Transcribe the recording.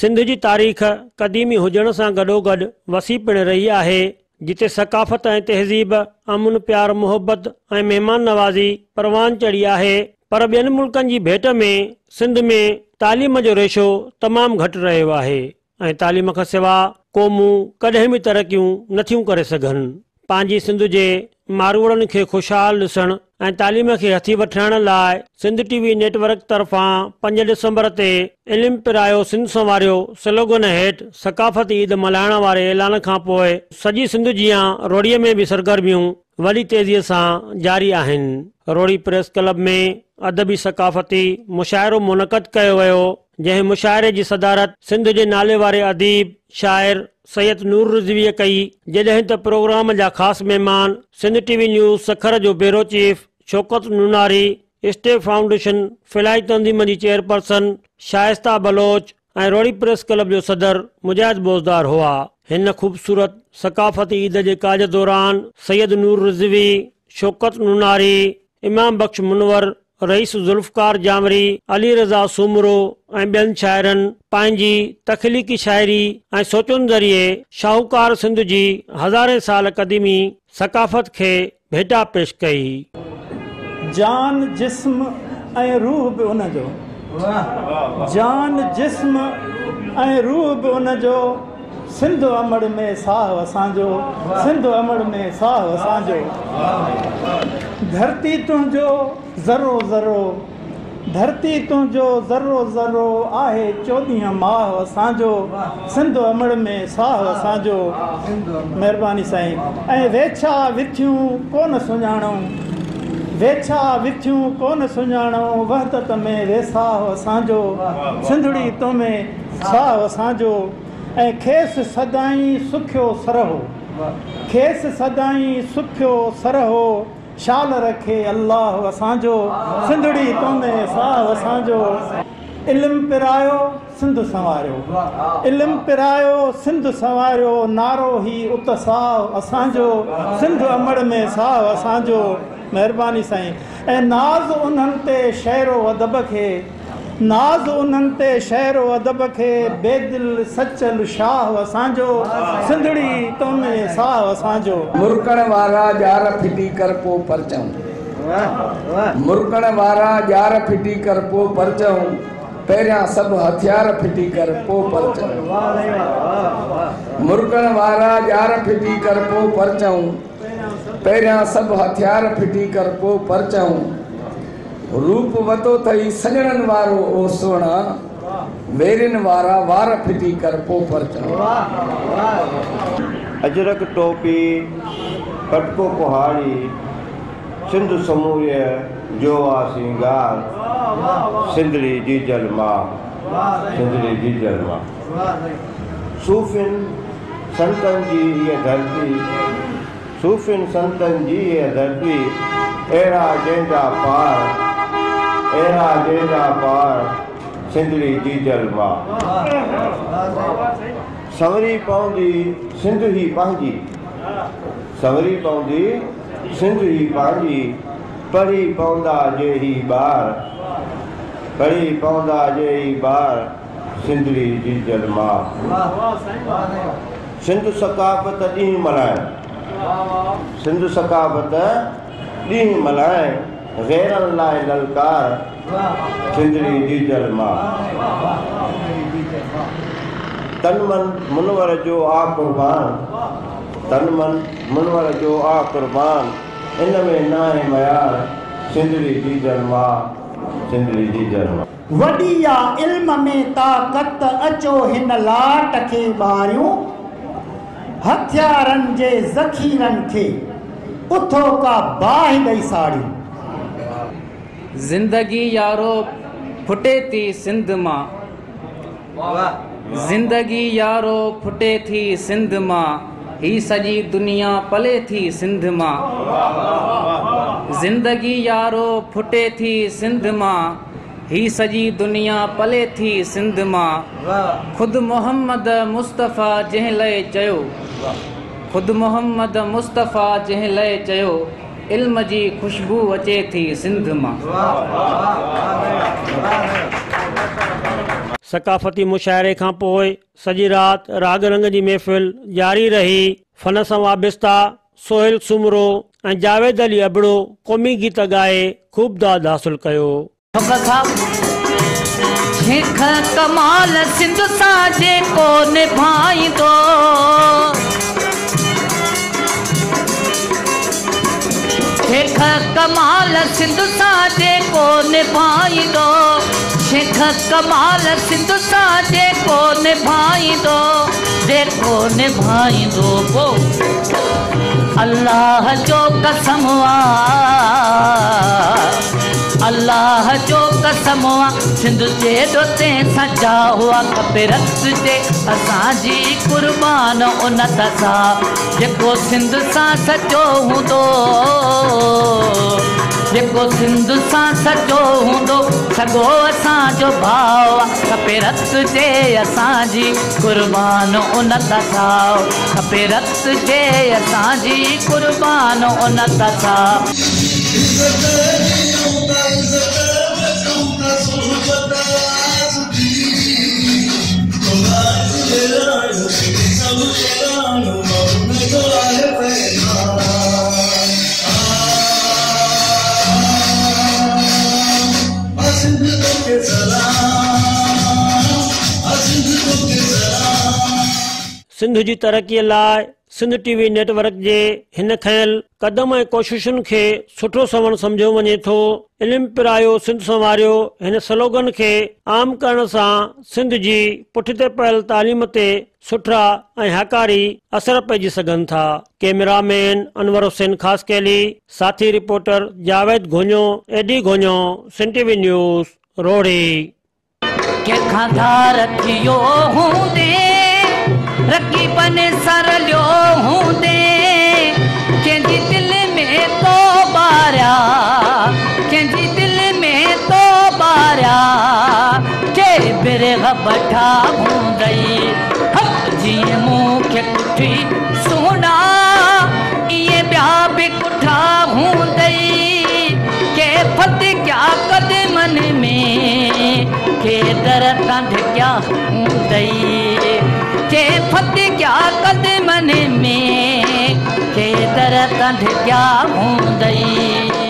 सिंध जी तारीख़ क़दीमी हुजण सां गॾोगॾु वसी पिण रही आहे, जिते सकाफ़त ऐं तहज़ीब, अमुन प्यार मुहबत ऐं महिमान नवाज़ी परवान चढ़ी आहे। पर ॿियनि मुल्कनि जी भेट में सिंध में तालीम जो रेशो तमामु घटि रहियो आहे ऐं तालीम खां सवाइ क़ौमूं कॾहिं बि तरक़ियूं नथियूं करे सघनि। पंहिंजी सिंध जे मारूड़नि खे ख़ुशहाल ॾिसण ऐं तालीम खे हथी वठण लाइ सिंध टीवी नेटवर्क तरफ़ां 5 डिसंबर ते इल्मु पिरायो सिंध संवारियो स्लोगन हेठि सकाफ़ती ईद मल्हाइण वारे ऐलान खां पोइ सॼी सिंध जियां रोड़ीअ में बि सरगर्मियूं वॾी तेज़ीअ सां जारी आहिनि। रोड़ी प्रेस क्लब में अदबी सकाफ़ती मुशाइरो मुनक़द कयो वियो, जंहिं मुशाइरे जी सदारत सिंध जे नाले वारे अदीब शाइर सैयद नूर रिज़वीअ कई, जॾहिं त प्रोग्राम जा ख़ासि महिमान सिंध टीवी न्यूज़ सखर जो bureau chief Shaukat Noonari, state foundation फिलाई तंज़ीम जी चेयरपर्सन शाइस्ता बलोच ऐं रोड़ी प्रेस क्लब जो सदर मुजाहिद बोज़दार हुआ। हिन ख़ूबसूरत सकाफ़ती ईद जे काज दौरान सैयद नूर रिज़वी, शौकत नूनारी, इमाम बख्श मुनवर, रईस ज़ुल्फ़कार जामरी, अली रज़ा सूमरो ऐं ॿियनि शाइरनि पंहिंजी तख़लीक़ी शाइरी ऐं सोचुनि ज़रिए शाहूकार सिंध जी हज़ारे साल क़दीमी सकाफ़त खे भेटा पेश कई। जान जिस्म ऐं रूह बि उनजो, जान जिस्म ऐं रूह बि उनजो, सिंध अमड़ में साह असांजो, सिंध अमड़ में साह असांजो। धरती तुंहिंजो ज़रो ज़रो, धरती तुंहिंजो ज़रो ज़रो आहे 14 माह असांजो, सिंध अमड़ में साह असांजो। महिरबानी साईं। ऐं वेछा विथियूं कोन सुञाणूं, वेछा विथियूं कोन सुञाणूं, वहदत में वेसाह असांजो, सिंधड़ी तो में साह असांजो। ऐं खेसि सदाई सुखियो सरहो, खेसि सदाई सुखियो सरहो, शाल रखे अल्लाह असांजो, सिंधड़ी तो में साह असांजो। इल्मु पिरायो सिंध संवारियो, इल्मु पिरायो सिंध संवारियो, नारो ही उत्साह असांजो, सिंध अमड़ में साह असांजो। महिरबानी साईं। ऐं नाज़ उन्हनि ते शहरो अदब खे, नाज़ उन्हनि ते शहरो अदब खे, बेदिल सचल शाह असांजो, सिंधड़ी तो में साह असांजो। मुरकण वारा ॼार फिटी कर पो परचऊं, मुरकण वारा ॼार फिटी कर पो परचऊं, पहिरियां सभु हथियार फिटी कर पो परचऊं। मुरकण वारा ॼार फिटी कर पो परचऊं, पहिरियां सभु हथियार फिटी कर पो परचऊं। रूप वतो थई सजणनि वारो ओ सोना, वेरिन वारा वार फिटी कर पो परचऊं। अजरक टोपी कटको कुहाड़ी, सिंध समूह जो आ सिंगार, सिंधड़ी जी जलमा, सिंधड़ी जी जलमा। सूफ़िन संतन जी ये धरती, सूफ़िन संतन जी ये धरती, एरा जेंदा पार, एरा जेंदा पार, सिंधड़ी जी जलमा। संवरी पवंदी सिंध ही पंहिंजी, संवरी पवंदी सिंध ही पंहिंजी, पढ़ी पवंदा जे ही ॿार, पढ़ी पवंदा जे ही ॿार, सिंधड़ी जी जलमा। सिंध सकाफ़त ॾींहुं मल्हाइण, सिंध सकाफ़त ॾींहुं मल्हाइण, ग़ैरनि लाइ ललकार, सिंधड़ी जी जलमा। तन मन मुनवर जो आ कुर्बान, तन मन मुनवर जो आ कुर्बान, इन में नाहे मयार, सिंधड़ी जी जलमा, सिंधड़ी जी जलमा। वॾी आ इल्म में ताक़त, अचो हिन लाट खे ॿारियूं, हथियारनि जे ज़ख़ीरनि खे उथो का बाहि ॾेई साड़ियूं। ज़िंदगी यारो फुटे थी सिंध मां, ज़िंदगी यारो फुटे थी सिंध मां, ही सॼी दुनिया पले थी सिंध मां। ज़िंदगी यारो फुटे थी सिंध मां, ही सॼी दुनिया पले थी सिंध मां। ख़ुदि मोहम्मद मुस्तफ़ा जंहिं लाइ चयो, ख़ुदि मोहम्मद मुस्तफ़ा जंहिं लाइ चयो, इल्म जी ख़ुशबू अचे थी सिंध मां। सकाफ़ती मुशाइरे खां पोइ सॼी राति राग रंग जी महफ़िल जारी रही। फन सां वाबिस्ता सोहेल सुमरो ऐं जावेद अली अबड़ो क़ौमी गीत ॻाए ख़ूब दाद हासिल कयो। कमाल सिंध सां जेको निभाईंदो कमाल सिंध सां जेको निभाईंदो शेख कमाल सिंध सां जेको निभाईंदो वो अल्लाह जो कसम अल्लाह जो कसम सिंध जे डोते सजा हुआ खपे रत जे असांजी कुर्बान उन तसा जेको सिंध सां सचो हूंदो जेको सिंध सां सचो हूंदो सगो असांजो भाव खपे रत जे असांजी कुर्बान उन तसा खपे रत जे असांजी कुर्बान उन तसा सिंध जी तरक़ीअ लाइ सिंध टीवी नेटवर्क जे हिन खयल कदम ऐं कोशिशुनि खे सुठो सवण सम्झो वञे थो। इल्मु पिरायो सिंध संवारियो हिन स्लोगन खे आम करण सां सिंध जी पुठिते पयल तालीम ते सुठा ऐं हकारी असर पइजी सघनि था। कैमरामैन अनवर हुसैन ख़ासकैली, साथी रिपोर्टर जावेद घोञो, एडी घोञो, सिंध टीवी न्यूज़ रोड़ी। रकीबन सरलियो हूंदे कंहिंजी दिल में तो बारिया कंहिंजी दिल में तो बारिया के बिरह बठा हूंदई जीअं मूंखे कुठी सुहिणा इहे ॿिया बि कुठा हूंदई के फत क्या कदमनि में के दर तां ढकिया हूंदई के फत क्या कदमनि में के दर तां ढकिया हूंदई।